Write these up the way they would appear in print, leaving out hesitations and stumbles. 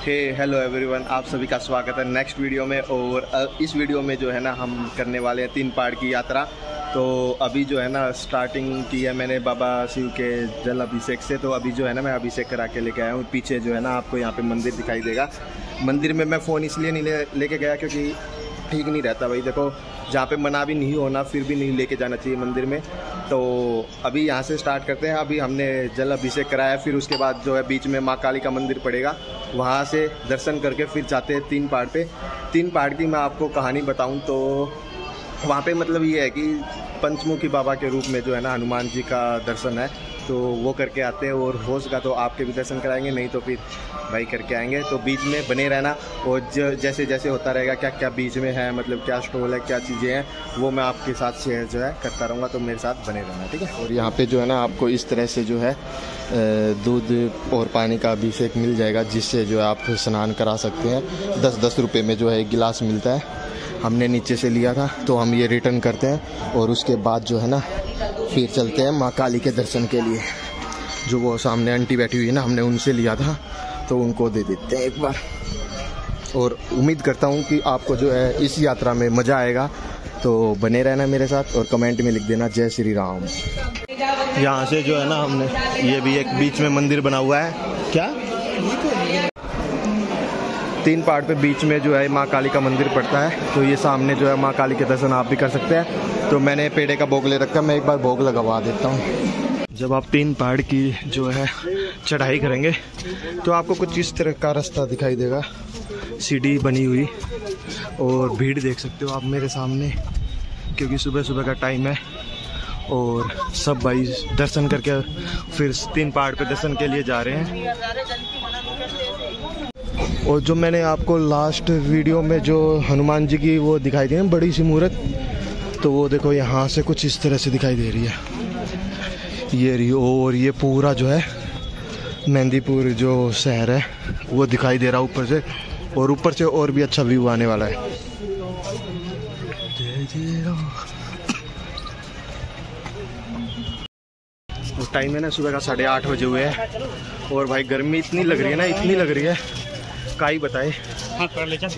Hello everyone, आप सभी का स्वागत है नेक्स्ट वीडियो में। और इस वीडियो में जो है ना हम करने वाले हैं 3 पहाड़ की यात्रा। तो अभी जो है ना स्टार्टिंग की है मैंने बाबा शिव के जल अभिषेक से। तो अभी जो है ना मैं अभिषेक करा के लेके आया हूँ। पीछे जो है ना आपको यहाँ पे मंदिर दिखाई देगा। मंदिर में मैं फ़ोन इसलिए नहीं लेके गया क्योंकि ठीक नहीं रहता भाई। देखो जहाँ पे मना भी नहीं होना फिर भी नहीं लेके जाना चाहिए मंदिर में। तो अभी यहाँ से स्टार्ट करते हैं। अभी हमने जल अभिषेक कराया, फिर उसके बाद जो है बीच में माँ काली का मंदिर पड़ेगा, वहाँ से दर्शन करके फिर जाते हैं 3 पहाड़ पे। 3 पहाड़ की मैं आपको कहानी बताऊँ तो वहाँ पे मतलब ये है कि पंचमुखी बाबा के रूप में जो है ना हनुमान जी का दर्शन है, तो वो करके आते हैं। और हो सका तो आपके भी दर्शन कराएंगे, नहीं तो फिर भाई करके आएंगे। तो बीच में बने रहना और जैसे जैसे होता रहेगा क्या क्या बीच में है, मतलब क्या स्टॉल है, क्या चीज़ें हैं, वो मैं आपके साथ शेयर जो है करता रहूँगा। तो मेरे साथ बने रहना, ठीक है। और यहाँ पे जो है ना आपको इस तरह से जो है दूध और पानी का अभिषेक मिल जाएगा, जिससे जो है आप स्नान करा सकते हैं। 10-10 रुपये में जो है एक गिलास मिलता है। हमने नीचे से लिया था तो हम ये रिटर्न करते हैं और उसके बाद जो है ना फिर चलते हैं माँ काली के दर्शन के लिए। जो वो सामने आंटी बैठी हुई है ना, हमने उनसे लिया था तो उनको दे देते हैं एक बार। और उम्मीद करता हूँ कि आपको जो है इस यात्रा में मज़ा आएगा। तो बने रहना मेरे साथ और कमेंट में लिख देना जय श्री राम। यहाँ से जो है ना हमने ये भी एक बीच में मंदिर बना हुआ है। क्या 3 पहाड़ पे बीच में जो है माँ काली का मंदिर पड़ता है। तो ये सामने जो है माँ काली के दर्शन आप भी कर सकते हैं। तो मैंने पेड़े का भोग ले रखा है, मैं एक बार भोग लगवा देता हूँ। जब आप 3 पहाड़ की जो है चढ़ाई करेंगे तो आपको कुछ इस तरह का रास्ता दिखाई देगा, सीढ़ी बनी हुई। और भीड़ देख सकते हो आप मेरे सामने, क्योंकि सुबह सुबह का टाइम है और सब भाई दर्शन करके फिर 3 पहाड़ पे दर्शन के लिए जा रहे हैं। और जो मैंने आपको लास्ट वीडियो में जो हनुमान जी की वो दिखाई दी है बड़ी सी मूर्त, तो वो देखो यहाँ से कुछ इस तरह से दिखाई दे रही है ये रही। और ये पूरा जो है मेहंदीपुर जो शहर है वो दिखाई दे रहा है ऊपर से। और ऊपर से और भी अच्छा व्यू आने वाला है। वो टाइम है ना सुबह का 8:30 बजे हुए हैं। और भाई गर्मी इतनी लग रही है ना, इतनी लग रही है का ही बताए।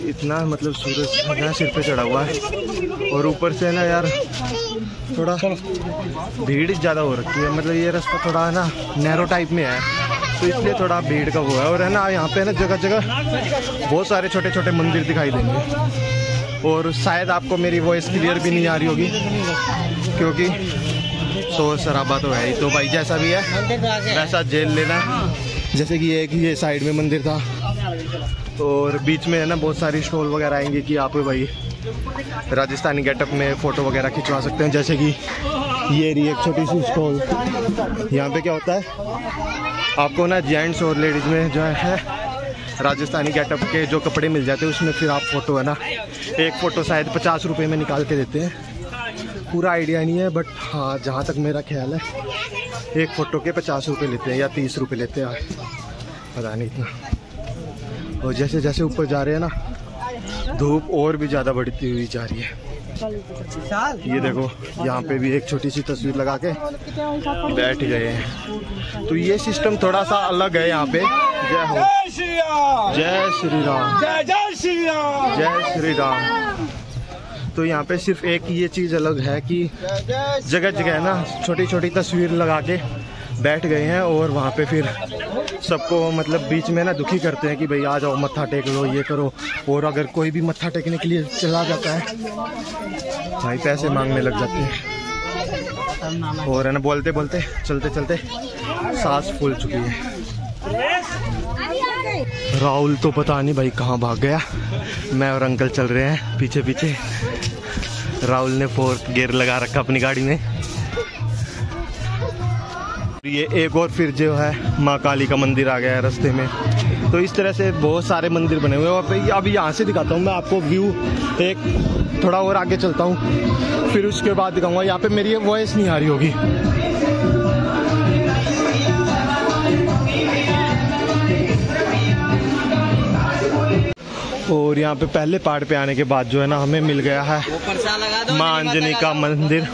इतना मतलब सूरज ना सिर पे चढ़ा हुआ है। और ऊपर से ना यार थोड़ा भीड़ ज़्यादा हो रखी है। मतलब ये रास्ता थोड़ा है ना नैरो टाइप में है, तो इसलिए थोड़ा भीड़ का वो है। और है ना यहाँ पे ना जगह जगह बहुत सारे छोटे छोटे मंदिर दिखाई देंगे। और शायद आपको मेरी वॉइस क्लियर भी नहीं आ रही होगी क्योंकि शोर शराबा तो है ही। तो भाई जैसा भी है वैसा झेल लेना। जैसे कि ये साइड में मंदिर था और बीच में है ना बहुत सारी स्टॉल वगैरह आएंगे कि आप भाई राजस्थानी गेटअप में फ़ोटो वगैरह खिंचवा सकते हैं। जैसे कि ये रही एक छोटी सी स्टॉल। यहाँ पे क्या होता है आपको ना जेंट्स और लेडीज़ में जो है राजस्थानी गेटअप के जो कपड़े मिल जाते हैं उसमें फिर आप फ़ोटो है ना एक फ़ोटो शायद 50 रुपये में निकाल के देते हैं। पूरा आइडिया नहीं है बट हाँ जहाँ तक मेरा ख्याल है एक फ़ोटो के 50 रुपये लेते हैं या 30 रुपये लेते हैं, पता नहीं इतना। और जैसे जैसे ऊपर जा रहे हैं ना धूप और भी ज़्यादा बढ़ती हुई जा रही है। ये देखो यहाँ पे भी एक छोटी सी तस्वीर लगा के बैठ गए हैं। तो ये सिस्टम थोड़ा सा अलग है यहाँ पे। जय हो, जय श्री राम, जय श्री राम, जय श्री राम। तो यहाँ पे सिर्फ एक ये चीज़ अलग है कि जगह जगह ना छोटी छोटी तस्वीर लगा के बैठ गए हैं। और वहाँ पे फिर सबको मतलब बीच में ना दुखी करते हैं कि भाई आ जाओ मत्था टेक लो, ये करो। और अगर कोई भी मत्था टेकने के लिए चला जाता है भाई पैसे मांगने लग जाते हैं। और है ना बोलते बोलते चलते चलते सांस फूल चुकी है। राहुल तो पता नहीं भाई कहाँ भाग गया। मैं और अंकल चल रहे हैं पीछे पीछे। राहुल ने 4th गियर लगा रखा अपनी गाड़ी में। ये एक और फिर जो है माँ काली का मंदिर आ गया है रास्ते में। तो इस तरह से बहुत सारे मंदिर बने हुए हैं। और अभी यहाँ से दिखाता हूँ मैं आपको व्यू। एक थोड़ा और आगे चलता हूँ फिर उसके बाद दिखाऊंगा। यहाँ पे मेरी वॉइस नहीं आ रही होगी। और यहाँ पे पहले पहाड़ पे आने के बाद जो है ना हमें मिल गया है माँ अंजनी का मंदिर।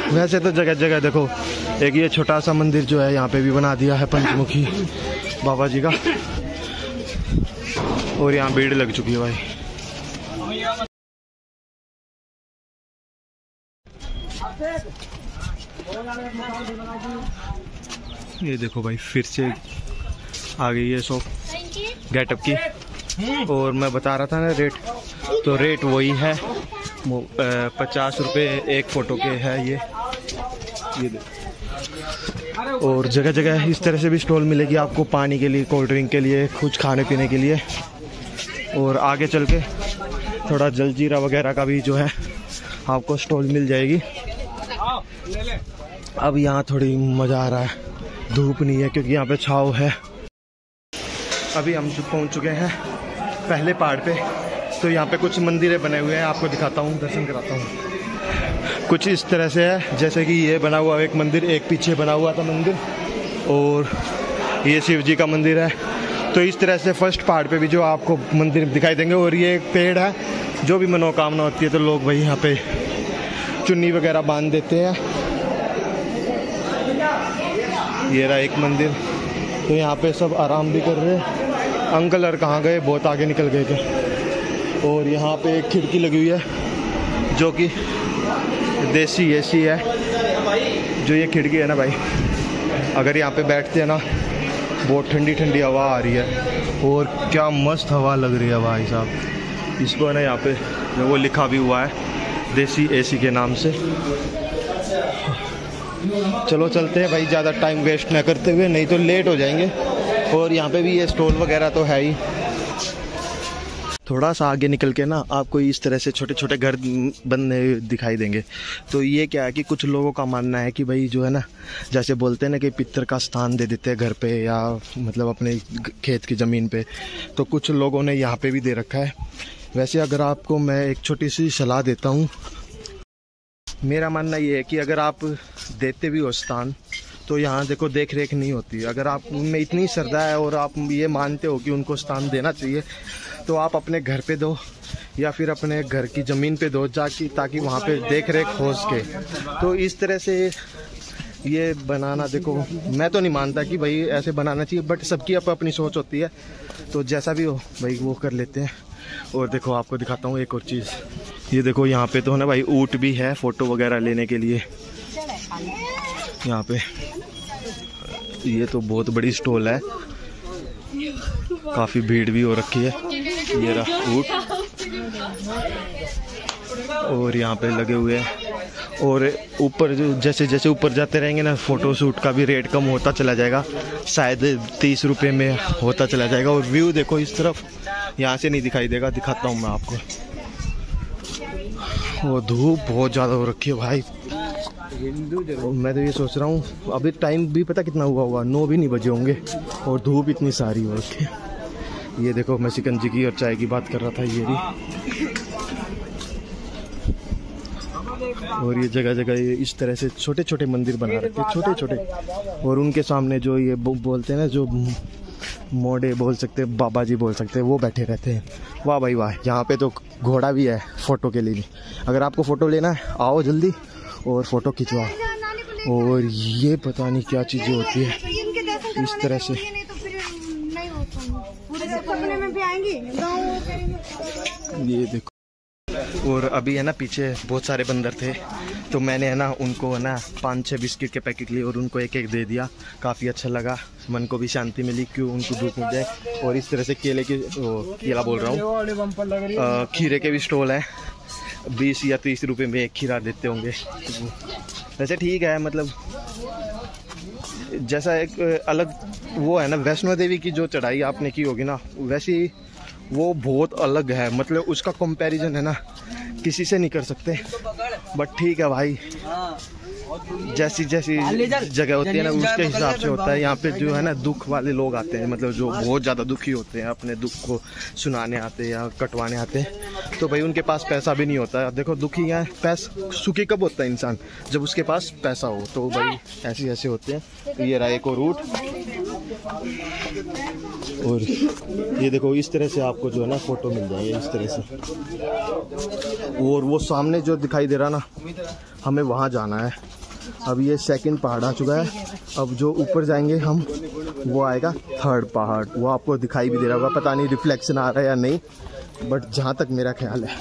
वैसे तो जगह जगह देखो एक ये छोटा सा मंदिर जो है यहाँ पे भी बना दिया है पंचमुखी बाबा जी का, और यहाँ भीड़ लग चुकी है भाई। ये देखो भाई फिर से आ गई है शॉप गेटअप की, और मैं बता रहा था ना रेट, तो रेट वही है 50 रुपये एक फ़ोटो के है ये देखो। और जगह जगह इस तरह से भी स्टॉल मिलेगी आपको, पानी के लिए, कोल्ड ड्रिंक के लिए, कुछ खाने पीने के लिए। और आगे चल के थोड़ा जलजीरा वगैरह का भी जो है आपको स्टॉल मिल जाएगी। अब यहाँ थोड़ी मज़ा आ रहा है, धूप नहीं है क्योंकि यहाँ पे छाव है। अभी हम पहुँच चुके हैं पहले पहाड़ पे, तो यहाँ पे कुछ मंदिरें बने हुए हैं, आपको दिखाता हूँ, दर्शन कराता हूँ। कुछ इस तरह से है, जैसे कि ये बना हुआ एक मंदिर, एक पीछे बना हुआ था मंदिर, और ये शिव जी का मंदिर है। तो इस तरह से फर्स्ट पहाड़ पे भी जो आपको मंदिर दिखाई देंगे। और ये एक पेड़ है, जो भी मनोकामना होती है तो लोग भाई यहाँ पे चुन्नी वगैरह बांध देते हैं। ये रहा एक मंदिर, तो यहाँ पे सब आराम भी कर रहे हैं। अंकल और कहाँ गए, बहुत आगे निकल गए थे। और यहाँ पे एक खिड़की लगी हुई है जो कि देसी एसी है। जो ये खिड़की है ना भाई, अगर यहाँ पे बैठते हैं ना, बहुत ठंडी ठंडी हवा आ रही है, और क्या मस्त हवा लग रही है भाई साहब। इसको है ना यहाँ पे वो लिखा भी हुआ है देसी एसी के नाम से। चलो चलते हैं भाई, ज़्यादा टाइम वेस्ट ना करते हुए, नहीं तो लेट हो जाएंगे। और यहाँ पे भी ये स्टॉल वगैरह तो है ही। थोड़ा सा आगे निकल के ना आपको इस तरह से छोटे छोटे घर बनने दिखाई देंगे। तो ये क्या है कि कुछ लोगों का मानना है कि भाई जो है ना, जैसे बोलते हैं ना कि पितर का स्थान दे देते हैं घर पे, या मतलब अपने खेत की ज़मीन पे, तो कुछ लोगों ने यहाँ पे भी दे रखा है। वैसे अगर आपको मैं एक छोटी सी सलाह देता हूँ, मेरा मानना ये है कि अगर आप देते भी हो स्थान, तो यहाँ देखो देख रेख नहीं होती। अगर आप में इतनी श्रद्धा है और आप ये मानते हो कि उनको स्थान देना चाहिए, तो आप अपने घर पे दो, या फिर अपने घर की ज़मीन पे दो, ताकि वहाँ पे देख रेख हो सके। तो इस तरह से ये बनाना, देखो मैं तो नहीं मानता कि भाई ऐसे बनाना चाहिए, बट सबकी अपनी सोच होती है, तो जैसा भी हो भाई वो कर लेते हैं। और देखो आपको दिखाता हूँ एक और चीज़, ये देखो यहाँ पे तो है ना भाई ऊँट भी है फ़ोटो वगैरह लेने के लिए। यहाँ पे ये तो बहुत बड़ी स्टॉल है, काफ़ी भीड़ भी हो रखी है। ये रहा ऊँट, और यहाँ पे लगे हुए हैं। और ऊपर जो जैसे जैसे ऊपर जाते रहेंगे ना, फ़ोटो शूट का भी रेट कम होता चला जाएगा, शायद 30 रुपये में होता चला जाएगा। और व्यू देखो इस तरफ, यहाँ से नहीं दिखाई देगा, दिखाता हूँ मैं आपको। वो धूप बहुत ज़्यादा हो रखी है भाई। मैं तो ये सोच रहा हूँ, अभी टाइम भी पता कितना हुआ होगा, 9 भी नहीं बजे होंगे, और धूप इतनी सारी हो रखी है। ये देखो मैं शिकंजी की और चाय की बात कर रहा था, ये भी। और ये जगह जगह ये इस तरह से छोटे छोटे मंदिर बना रखे हैं, छोटे छोटे। और उनके सामने जो ये बोलते हैं ना, जो मोड़े बोल सकते हैं, बाबा जी बोल सकते हैं, वो बैठे रहते हैं। वाह भाई वाह। यहाँ पे तो घोड़ा भी है फ़ोटो के लिए। अगर आपको फ़ोटो लेना है, आओ जल्दी और फ़ोटो खिंचवाओ। और ये पता नहीं क्या चीज़ें होती है इस तरह से। ये देखो। और अभी है ना पीछे बहुत सारे बंदर थे, तो मैंने है ना उनको है ना 5-6 बिस्किट के पैकेट लिए और उनको एक एक दे दिया। काफ़ी अच्छा लगा, मन को भी शांति मिली, क्यों उनको धूप मिल जाए। और इस तरह से केले के केला बोल रहा हूँ, खीरे के भी स्टॉल है। 20 या 30 रुपये में एक खीरा देते होंगे। वैसे ठीक है, मतलब जैसा एक अलग वो है ना, वैष्णो देवी की जो चढ़ाई आपने की होगी ना, वैसी वो बहुत अलग है। मतलब उसका कंपैरिजन है ना किसी से नहीं कर सकते। बट ठीक है भाई, जैसी जैसी जगह होती है ना उसके हिसाब से होता है। यहाँ पे जो है ना दुख वाले लोग आते हैं, मतलब जो बहुत ज़्यादा दुखी होते हैं, अपने दुख को सुनाने आते हैं या कटवाने आते हैं। तो भाई उनके पास पैसा भी नहीं होता है। देखो दुखी है, पैसा सुखी कब होता है इंसान, जब उसके पास पैसा हो। तो भाई ऐसे ऐसे होते हैं। तो ये रहा एक और रूट। और ये देखो इस तरह से आपको जो है ना फ़ोटो मिल जाएगी इस तरह से। और वो सामने जो दिखाई दे रहा ना, हमें वहाँ जाना है। अब ये सेकंड पहाड़ आ चुका है। अब जो ऊपर जाएंगे हम वो आएगा थर्ड पहाड़। वो आपको दिखाई भी दे रहा होगा, पता नहीं रिफ्लेक्शन आ रहा है या नहीं, बट जहाँ तक मेरा ख्याल है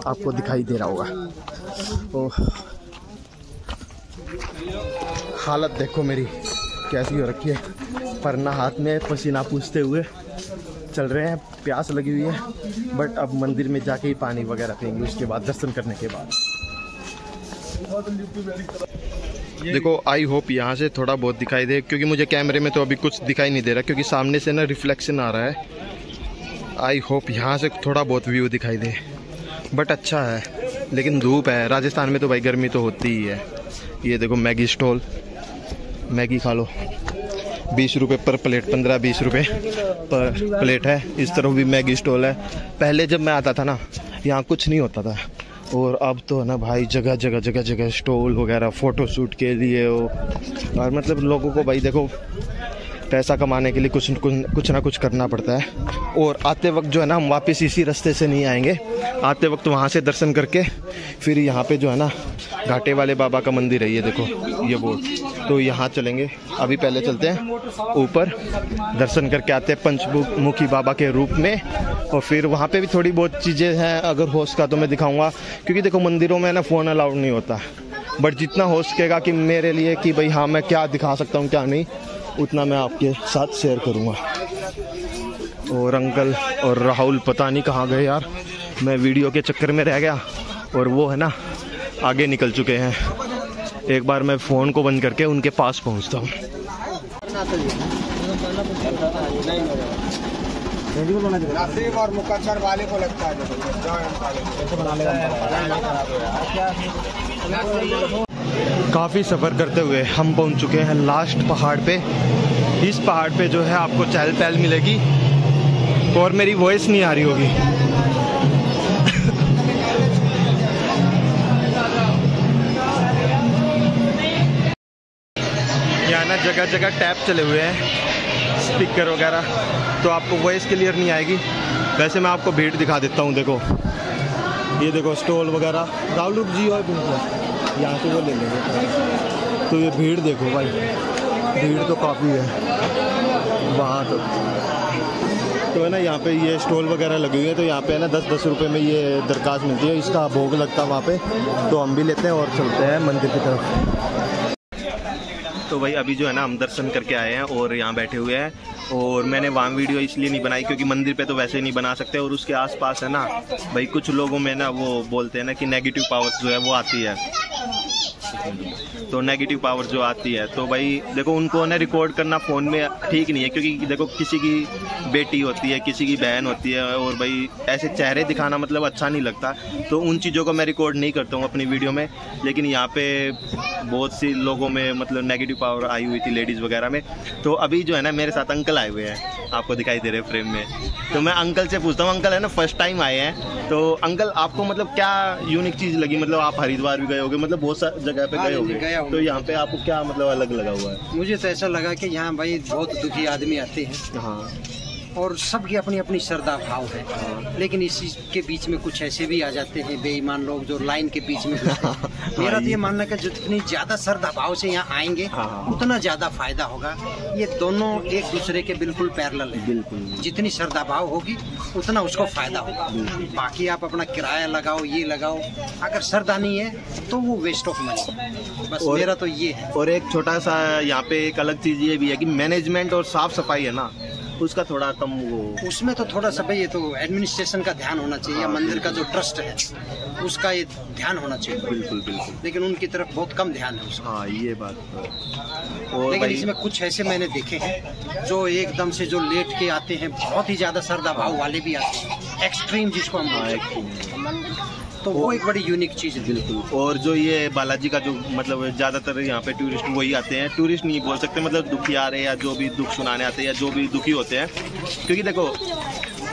आपको दिखाई दे रहा होगा। ओह, हालत देखो मेरी कैसी हो रखी है, परना हाथ में पसीना पूछते हुए चल रहे हैं, प्यास लगी हुई है। बट अब मंदिर में जाके ही पानी वगैरह पियेंगे उसके बाद, दर्शन करने के बाद। देखो आई होप यहाँ से थोड़ा बहुत दिखाई दे, क्योंकि मुझे कैमरे में तो अभी कुछ दिखाई नहीं दे रहा, क्योंकि सामने से ना रिफ्लेक्शन आ रहा है। आई होप यहाँ से थोड़ा बहुत व्यू दिखाई दे, बट अच्छा है। लेकिन धूप है, राजस्थान में तो भाई गर्मी तो होती ही है। ये देखो मैगी स्टॉल, मैगी खा लो, 20 रुपये पर प्लेट, 15-20 रुपये पर प्लेट है। इस तरफ भी मैगी स्टॉल है। पहले जब मैं आता था ना यहाँ कुछ नहीं होता था, और अब तो है ना भाई जगह जगह स्टॉल वगैरह फ़ोटो शूट के लिए हो। और मतलब लोगों को भाई देखो पैसा कमाने के लिए कुछ ना कुछ करना पड़ता है। और आते वक्त जो है ना हम वापस इसी रास्ते से नहीं आएंगे, आते वक्त वहाँ से दर्शन करके फिर यहाँ पे जो है ना घाटे वाले बाबा का मंदिर है, ये देखो ये बोर्ड, तो यहाँ चलेंगे। अभी पहले चलते हैं ऊपर, दर्शन करके आते हैं पंचमुखी बाबा के रूप में, और फिर वहाँ पे भी थोड़ी बहुत चीज़ें हैं, अगर हो सका तो मैं दिखाऊंगा। क्योंकि देखो मंदिरों में ना फ़ोन अलाउड नहीं होता, बट जितना हो सकेगा कि मेरे लिए कि भाई हाँ मैं क्या दिखा सकता हूँ क्या नहीं, उतना मैं आपके साथ शेयर करूँगा। और अंकल और राहुल पता नहीं कहाँ गए यार, मैं वीडियो के चक्कर में रह गया, और वो है ना आगे निकल चुके हैं। एक बार मैं फ़ोन को बंद करके उनके पास पहुँचता हूँ। और मुकद्दर वाले को लगता है काफ़ी सफ़र करते हुए हम पहुंच चुके हैं लास्ट पहाड़ पे। इस पहाड़ पे जो है आपको चहल पहल मिलेगी, और मेरी वॉइस नहीं आ रही होगी। यहाँ ना जगह जगह टैप चले हुए हैं, स्पीकर वगैरह, तो आपको वॉइस क्लियर नहीं आएगी। वैसे मैं आपको भीड़ दिखा देता हूँ। देखो ये देखो स्टॉल वगैरह, राहुल जी और यहाँ से वो ले लेंगे। तो ये भीड़ देखो भाई, भीड़ तो काफ़ी है वहाँ तो है ना। यहाँ पे ये स्टॉल वगैरह लगे हुए हैं, तो यहाँ पे है ना 10-10 रुपये में ये दरखास्त मिलती है, इसका भोग लगता है वहाँ पे, तो हम भी लेते हैं और चलते हैं मंदिर की तरफ। तो भाई अभी जो है ना हम दर्शन करके आए हैं और यहाँ बैठे हुए हैं, और मैंने वहाँ वीडियो इसलिए नहीं बनाई क्योंकि मंदिर पे तो वैसे ही नहीं बना सकते, और उसके आसपास है ना भाई कुछ लोगों में ना वो बोलते हैं ना कि नेगेटिव पावर्स जो है वो आती है, तो नेगेटिव पावर जो आती है, तो भाई देखो उनको ना रिकॉर्ड करना फ़ोन में ठीक नहीं है, क्योंकि देखो किसी की बेटी होती है, किसी की बहन होती है, और भाई ऐसे चेहरे दिखाना मतलब अच्छा नहीं लगता, तो उन चीज़ों को मैं रिकॉर्ड नहीं करता हूँ अपनी वीडियो में। लेकिन यहाँ पे बहुत सी लोगों में मतलब नेगेटिव पावर आई हुई थी, लेडीज़ वगैरह में। तो अभी जो है ना मेरे साथ अंकल आए हुए हैं, आपको दिखाई दे रहे हैं फ्रेम में, तो मैं अंकल से पूछता हूँ। अंकल है ना फर्स्ट टाइम आए हैं, तो अंकल आपको मतलब क्या यूनिक चीज़ लगी? मतलब आप हरिद्वार भी गए होगे, मतलब बहुत सारी जगह पे गए होगे, तो यहाँ पे आपको क्या मतलब अलग लगा हुआ है? मुझे तो ऐसा लगा कि यहाँ भाई बहुत दुखी आदमी आते हैं, हाँ, और सबकी अपनी अपनी श्रद्धा भाव है। हाँ। लेकिन इसी के बीच में कुछ ऐसे भी आ जाते हैं बेईमान लोग जो लाइन के बीच में मेरा तो ये मानना है कि जितनी ज्यादा श्रद्धा भाव से यहाँ आएंगे, हाँ, उतना ज्यादा फायदा होगा। ये दोनों एक दूसरे के बिल्कुल पैरेलल है। बिल्कुल, जितनी श्रद्धा भाव होगी उतना उसको फायदा होगा। बाकी आप अपना किराया लगाओ, ये लगाओ, अगर श्रद्धा नहीं है तो वो वेस्ट ऑफ मनी। बस मेरा तो ये है। और एक छोटा सा यहाँ पे एक अलग चीज ये भी है कि मैनेजमेंट और साफ सफाई है ना, उसका थोड़ा कम वो, उसमें तो थोड़ा सा भाई ये तो एडमिनिस्ट्रेशन का ध्यान होना चाहिए, या मंदिर का जो ट्रस्ट है उसका ये ध्यान होना चाहिए। बिल्कुल बिल्कुल, लेकिन उनकी तरफ बहुत कम ध्यान है उसका। हाँ ये बात तो। और लेकिन इसमें कुछ ऐसे मैंने देखे हैं जो एकदम से जो लेट के आते हैं, बहुत ही ज्यादा श्रद्धा भाव वाले भी आते हैं, एक्सट्रीम जिसको हम बोलते हैं, तो वो एक बड़ी यूनिक चीज़ है। बिल्कुल। और जो ये बालाजी का जो मतलब ज़्यादातर यहाँ पे टूरिस्ट वही आते हैं, टूरिस्ट नहीं बोल सकते, मतलब दुखियारे या जो भी दुख सुनाने आते हैं या जो भी दुखी होते हैं, क्योंकि देखो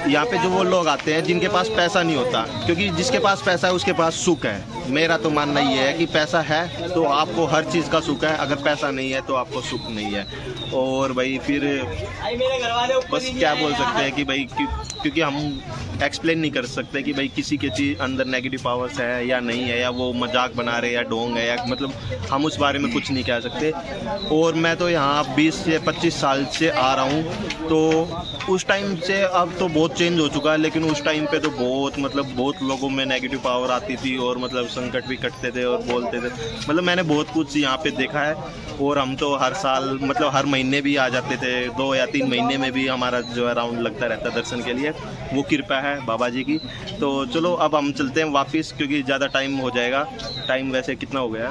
यहाँ पे जो वो लोग आते हैं जिनके पास पैसा नहीं होता, क्योंकि जिसके पास पैसा है उसके पास सुख है, मेरा तो मानना ये है कि पैसा है तो आपको हर चीज़ का सुख है, अगर पैसा नहीं है तो आपको सुख नहीं है। और भाई फिर बस क्या बोल सकते हैं कि भाई क्योंकि हम एक्सप्लेन नहीं कर सकते कि भाई किसी के चीज़ अंदर नेगेटिव पावर्स है या नहीं है, या वो मजाक बना रहे या ढोंग है, या मतलब हम उस बारे में कुछ नहीं कह सकते। और मैं तो यहाँ 20 से 25 साल से आ रहा हूँ, तो उस टाइम से अब तो बहुत चेंज हो चुका है, लेकिन उस टाइम पे तो बहुत लोगों में नेगेटिव पावर आती थी और मतलब संकट भी कटते थे और बोलते थे। मतलब मैंने बहुत कुछ यहाँ पे देखा है। और हम तो हर साल मतलब हर महीने भी आ जाते थे, 2 या 3 महीने में भी हमारा जो है राउंड लगता रहता है दर्शन के लिए। वो कृपा है बाबा जी की। तो चलो अब हम चलते हैं वापस, क्योंकि ज़्यादा टाइम हो जाएगा। टाइम वैसे कितना हो गया?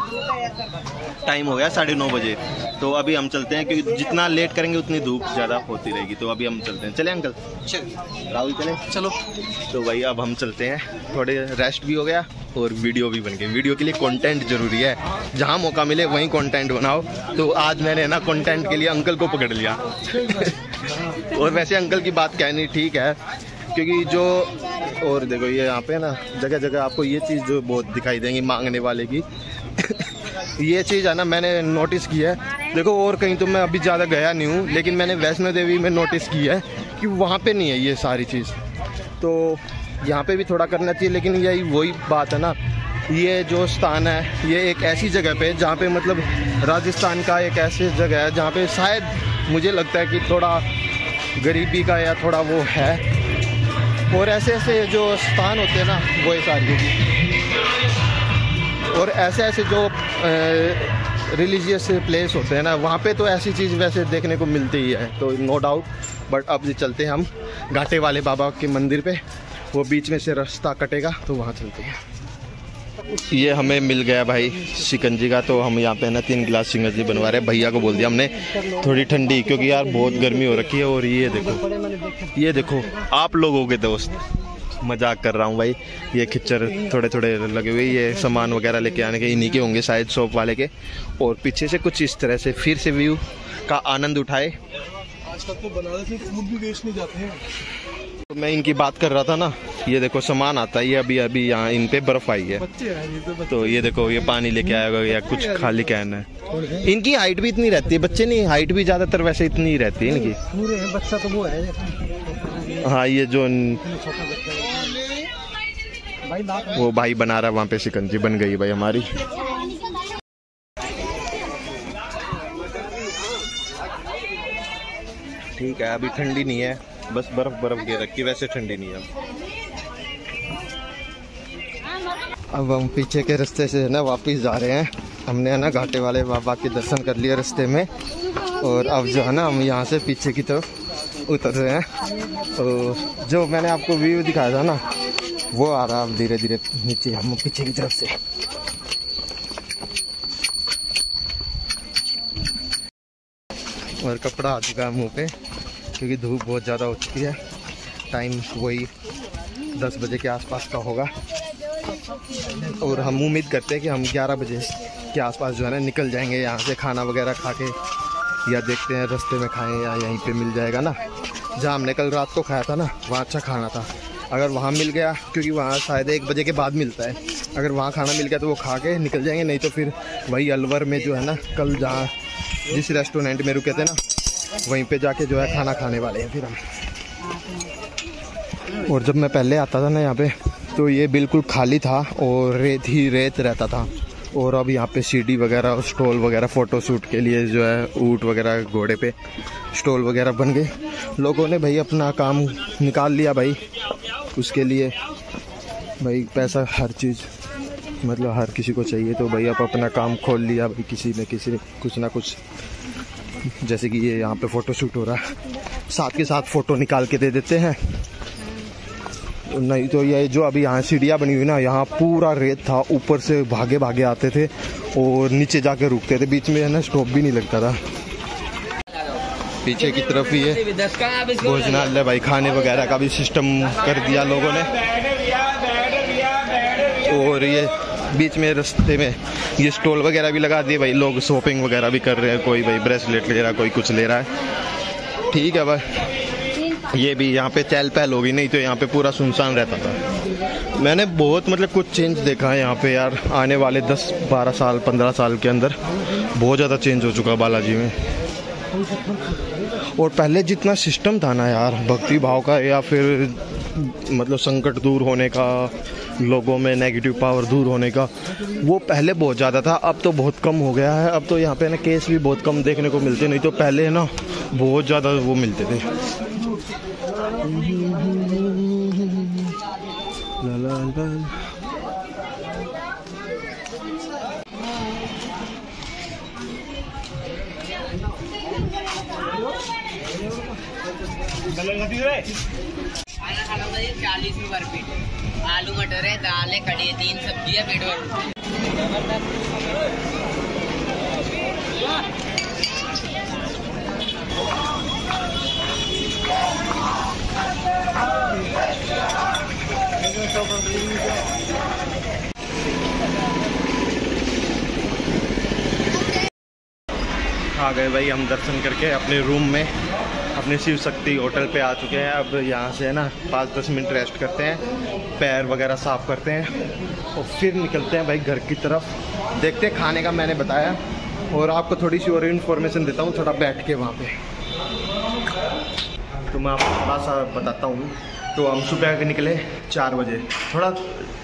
टाइम हो गया 9:30 बजे। तो अभी हम चलते हैं, क्योंकि जितना लेट करेंगे उतनी धूप ज़्यादा होती रहेगी। तो अभी हम चलते हैं। चले अंकल? चल राहुल चले, चलो। तो भाई अब हम चलते हैं, थोड़े रेस्ट भी हो गया और वीडियो भी बन गई। वीडियो के लिए कंटेंट जरूरी है, जहाँ मौका मिले वहीं कंटेंट बनाओ। तो आज मैंने ना कंटेंट के लिए अंकल को पकड़ लिया। और वैसे अंकल की बात कहनी ठीक है, क्योंकि जो और देखो ये यहाँ पे ना जगह जगह आपको ये चीज़ जो बहुत दिखाई देंगी मांगने वाले की। ये चीज़ है ना मैंने नोटिस की है। देखो और कहीं तो मैं अभी ज़्यादा गया नहीं हूँ, लेकिन मैंने वैष्णो देवी में नोटिस की है कि वहाँ पे नहीं है ये सारी चीज़। तो यहाँ पे भी थोड़ा करना चाहिए, लेकिन यही वही बात है ना, ये जो स्थान है ये एक ऐसी जगह पे जहाँ पे मतलब राजस्थान का एक ऐसी जगह है जहाँ पे शायद मुझे लगता है कि थोड़ा गरीबी का या थोड़ा वो है। और ऐसे ऐसे जो स्थान होते हैं ना वो सारी, और ऐसे ऐसे जो रिलीजियस प्लेस होते हैं ना वहाँ पे तो ऐसी चीज़ वैसे देखने को मिलती ही है, तो नो डाउट। बट अब चलते हैं हम घाटे वाले बाबा के मंदिर पे, वो बीच में से रास्ता कटेगा तो वहाँ चलते हैं। ये हमें मिल गया भाई शिकंजी का, तो हम यहाँ पे ना 3 गिलास शिकंजी बनवा रहे हैं। भैया को बोल दिया हमने थोड़ी ठंडी, क्योंकि यार बहुत गर्मी हो रखी है। और ये देखो आप लोगों के दोस्त, मजाक कर रहा हूँ भाई, ये खिच्चर थोड़े थोड़े लगे हुए, ये सामान वगैरह लेके आने के इन्हीं के होंगे शायद, शॉप वाले के। और पीछे से कुछ इस तरह से फिर से व्यू का आनंद उठाए। आजकल तो बनारस में फूड भी वेस्ट नहीं जाते हैं। तो मैं इनकी बात कर रहा था ना, ये देखो सामान आता है, ये अभी यहाँ इन पे बर्फ आई है। तो ये देखो ये पानी लेके आएगा या कुछ खाली कैन है। इनकी हाइट भी इतनी रहती है, बच्चे नहीं, हाइट भी ज्यादातर वैसे इतनी ही रहती है इनकी। पूरे बच्चा तो वो है। हाँ ये जो वो भाई बना रहा है वहाँ पे शिकंजी बन गई भाई हमारी। ठीक है अभी ठंडी नहीं है, बस बर्फ गिर रखी, वैसे ठंडी नहीं है। अब हम पीछे के रास्ते से ना वापस जा रहे हैं। हमने है ना घाटे वाले बाबा के दर्शन कर लिए रास्ते में, और अब जो है ना हम यहाँ से पीछे की तरफ उतर रहे हैं। तो जो मैंने आपको व्यू दिखाया था ना वो आ रहा है धीरे धीरे नीचे हम पीछे की तरफ से। और कपड़ा आ चुका है मुँह पे, क्योंकि धूप बहुत ज़्यादा हो चुकी है। टाइम वही 10 बजे के आसपास का होगा, और हम उम्मीद करते हैं कि हम 11 बजे के आसपास जो है ना निकल जाएंगे यहाँ से, खाना वगैरह खा के, या देखते हैं रास्ते में खाएं या यहीं पे मिल जाएगा ना। जहाँ हमने कल रात को खाया था ना वहाँ अच्छा खाना था, अगर वहाँ मिल गया, क्योंकि वहाँ शायद 1 बजे के बाद मिलता है, अगर वहाँ खाना मिल गया तो वो खा के निकल जाएंगे। नहीं तो फिर वही अलवर में जो है ना कल जहाँ जिस रेस्टोरेंट में रुके थे ना वहीं पे जाके जो है खाना खाने वाले हैं फिर हम। और जब मैं पहले आता था ना यहाँ पे तो ये बिल्कुल खाली था और रेत ही रेत रहता था, और अब यहाँ पे सीढ़ी वगैरह स्टॉल वगैरह फ़ोटो शूट के लिए जो है ऊँट वगैरह घोड़े पे स्टॉल वगैरह बन गए। लोगों ने भाई अपना काम निकाल लिया भाई, उसके लिए भाई पैसा हर चीज़ मतलब हर किसी को चाहिए, तो भाई अब अपना काम खोल लिया भाई, किसी ने कुछ ना कुछ। जैसे कि ये यहाँ पे फ़ोटो शूट हो रहा है, साथ के साथ फ़ोटो निकाल के दे देते हैं। नहीं तो ये जो अभी यहाँ सीढ़ियाँ बनी हुई ना, यहाँ पूरा रेत था, ऊपर से भागे भागे आते थे और नीचे जाके रुकते थे, बीच में है ना स्टॉप भी नहीं लगता था। पीछे की तरफ ये भोजनालय भाई, खाने वगैरह का भी सिस्टम कर दिया लोगों ने। और ये बीच में रास्ते में ये स्टॉल वगैरह भी लगा दिए भाई, लोग शॉपिंग वगैरह भी कर रहे हैं, कोई भाई ब्रेसलेट ले रहा है, कोई कुछ ले रहा है। ठीक है भाई, ये भी यहाँ पे चहल पहल होगी, नहीं तो यहाँ पे पूरा सुनसान रहता था। मैंने बहुत मतलब कुछ चेंज देखा है यहाँ पे यार, आने वाले 10-12 साल 15 साल के अंदर बहुत ज़्यादा चेंज हो चुका बालाजी में। और पहले जितना सिस्टम था ना यार भक्ति भाव का, या फिर मतलब संकट दूर होने का, लोगों में नेगेटिव पावर दूर होने का, वो पहले बहुत ज़्यादा था। अब तो बहुत कम हो गया है। अब तो यहाँ पे ना केस भी बहुत कम देखने को मिलते, नहीं तो पहले ना बहुत ज़्यादा वो मिलते थे। ला ला ला। खाना खाना था 40 में भर पेट, आलू मटर है, दाल है, कड़ी है, 3 सब्जी है, पेट भर। आ गए भाई हम दर्शन करके अपने रूम में, अपने शिव शक्ति होटल पे आ चुके हैं। अब यहाँ से है ना 5-10 मिनट रेस्ट करते हैं, पैर वगैरह साफ़ करते हैं और फिर निकलते हैं भाई घर की तरफ। देखते हैं, खाने का मैंने बताया और आपको थोड़ी सी और इन्फॉर्मेशन देता हूँ थोड़ा बैठ के वहाँ पे। तो मैं आपको थोड़ा सा बताता हूँ। तो हम सुबह के निकले 4 बजे, थोड़ा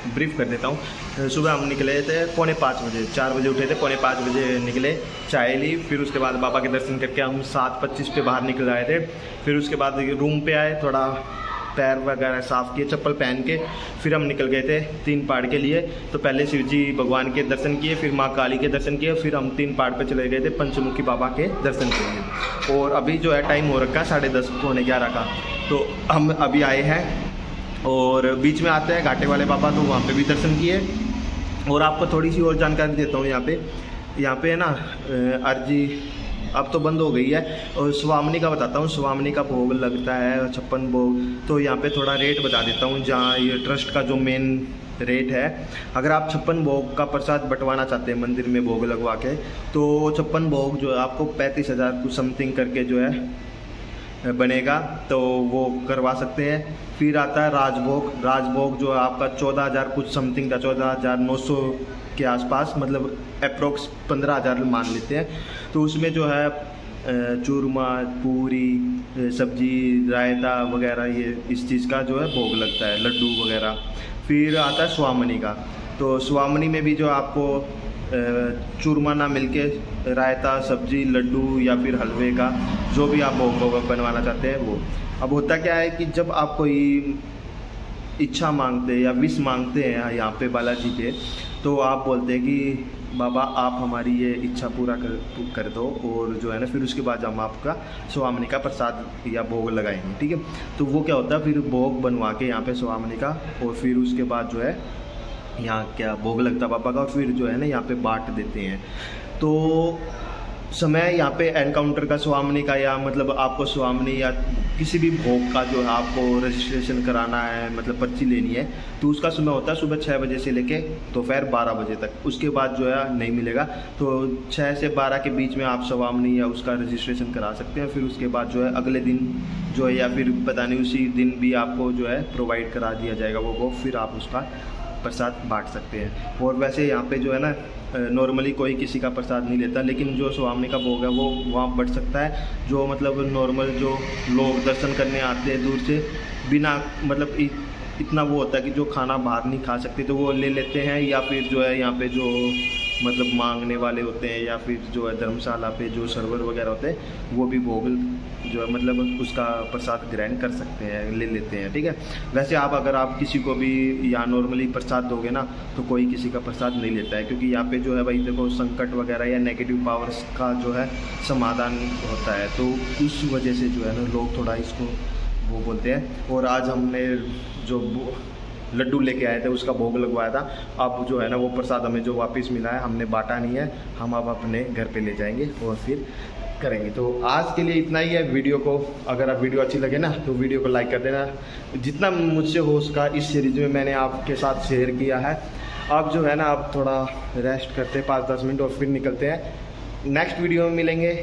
ब्रीफ कर देता हूँ। सुबह हम निकले थे 4:45 बजे, 4 बजे उठे थे, 4:45 बजे निकले, चाय ली, फिर उसके बाद बाबा के दर्शन करके हम 7:25 पे बाहर निकल आए थे। फिर उसके बाद रूम पे आए, थोड़ा पैर वगैरह साफ़ किए, चप्पल पहन के फिर हम निकल गए थे 3 पहाड़ के लिए। तो पहले शिव जी भगवान के दर्शन किए, फिर माँ काली के दर्शन किए, फिर हम 3 पहाड़ पे चले गए थे पंचमुखी बाबा के दर्शन के लिए। और अभी जो है टाइम हो रखा है 10:30 पौने 11 का। तो हम अभी आए हैं और बीच में आते हैं घाटे वाले बाबा, तो वहाँ पे भी दर्शन किए। और आपको थोड़ी सी और जानकारी देता हूँ। यहाँ पे है ना अर्जी अब तो बंद हो गई है। और स्वामिनी का बताता हूँ, स्वामिनी का भोग लगता है 56 भोग। तो यहाँ पे थोड़ा रेट बता देता हूँ, जहाँ ये ट्रस्ट का जो मेन रेट है। अगर आप 56 भोग का प्रसाद बंटवाना चाहते हैं मंदिर में भोग लगवा के, तो 56 भोग जो है आपको 35,000 कुछ समथिंग करके जो है बनेगा, तो वो करवा सकते हैं। फिर आता है राजभोग। राजभोग जो है आपका 14,000 कुछ समथिंग का, 14,900 के आसपास, मतलब अप्रोक्स 15,000 मान लेते हैं। तो उसमें जो है चूरमा, पूरी, सब्जी, रायता वगैरह, ये इस चीज़ का जो है भोग लगता है, लड्डू वगैरह। फिर आता है स्वामिनी का। तो स्वामिनी में भी जो आपको चूरमा ना मिलके रायता, सब्जी, लड्डू या फिर हलवे का जो भी आप भोग बनवाना चाहते हैं वो। अब होता क्या है कि जब आप कोई इच्छा मांगते हैं या विश मांगते हैं यहाँ पे बालाजी पे, तो आप बोलते हैं कि बाबा आप हमारी ये इच्छा पूरा कर दो, और जो है ना फिर उसके बाद हम आपका स्वामिनी का प्रसाद या भोग लगाएंगे, ठीक है। तो वो क्या होता है, फिर भोग बनवा के यहाँ पे स्वामिनी का, और फिर उसके बाद जो है यहाँ क्या भोग लगता है बाबा का, और फिर जो है ना यहाँ पे बांट देते हैं। तो समय यहाँ पे एनकाउंटर का स्वामिनी का, या मतलब आपको स्वामिनी या किसी भी भोग का जो है आपको रजिस्ट्रेशन कराना है, मतलब पर्ची लेनी है, तो उसका समय होता है सुबह 6 बजे से लेके दोपहर 12 बजे तक। उसके बाद जो है नहीं मिलेगा। तो 6 से 12 के बीच में आप स्वामिनी या उसका रजिस्ट्रेशन करा सकते हैं। फिर उसके बाद जो है अगले दिन जो है, या फिर पता नहीं उसी दिन भी आपको जो है प्रोवाइड करा दिया जाएगा वो भोग, फिर आप उसका प्रसाद बांट सकते हैं। और वैसे यहाँ पे जो है ना नॉर्मली कोई किसी का प्रसाद नहीं लेता, लेकिन जो स्वामिनी का भोग है वो वहाँ बढ़ सकता है। जो मतलब नॉर्मल जो लोग दर्शन करने आते हैं दूर से, बिना मतलब इतना वो होता है कि जो खाना बाहर नहीं खा सकते, तो वो ले लेते हैं। या फिर जो है यहाँ पे जो मतलब मांगने वाले होते हैं, या फिर जो है धर्मशाला पे जो सर्वर वगैरह होते हैं, वो भी भोग जो है मतलब उसका प्रसाद ग्रहण कर सकते हैं, ले लेते हैं, ठीक है। वैसे अगर आप किसी को भी यहाँ नॉर्मली प्रसाद दोगे ना, तो कोई किसी का प्रसाद नहीं लेता है, क्योंकि यहाँ पे जो है भाई देखो संकट वगैरह या नेगेटिव पावर्स का जो है समाधान होता है। तो उस वजह से जो है ना लोग थोड़ा इसको वो बोलते हैं। और आज हमने जो लड्डू लेके आए थे उसका भोग लगवाया था। अब जो है ना वो प्रसाद हमें जो वापस मिला है, हमने बांटा नहीं है, हम अब अपने घर पे ले जाएंगे और फिर करेंगे। तो आज के लिए इतना ही है। वीडियो को अगर आप वीडियो अच्छी लगे ना तो वीडियो को लाइक कर देना। जितना मुझसे हो सका इस सीरीज में मैंने आपके साथ शेयर किया है। अब जो है ना आप थोड़ा रेस्ट करते हैं 5-10 मिनट और फिर निकलते हैं। नेक्स्ट वीडियो में मिलेंगे,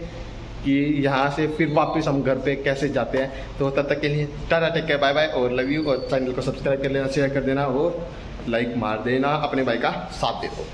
कि यहाँ से फिर वापस हम घर पे कैसे जाते हैं। तो तब तक के लिए tata, take care, bye bye और लव यू। और चैनल को सब्सक्राइब कर लेना, शेयर कर देना और लाइक मार देना, अपने भाई का साथ दे दो।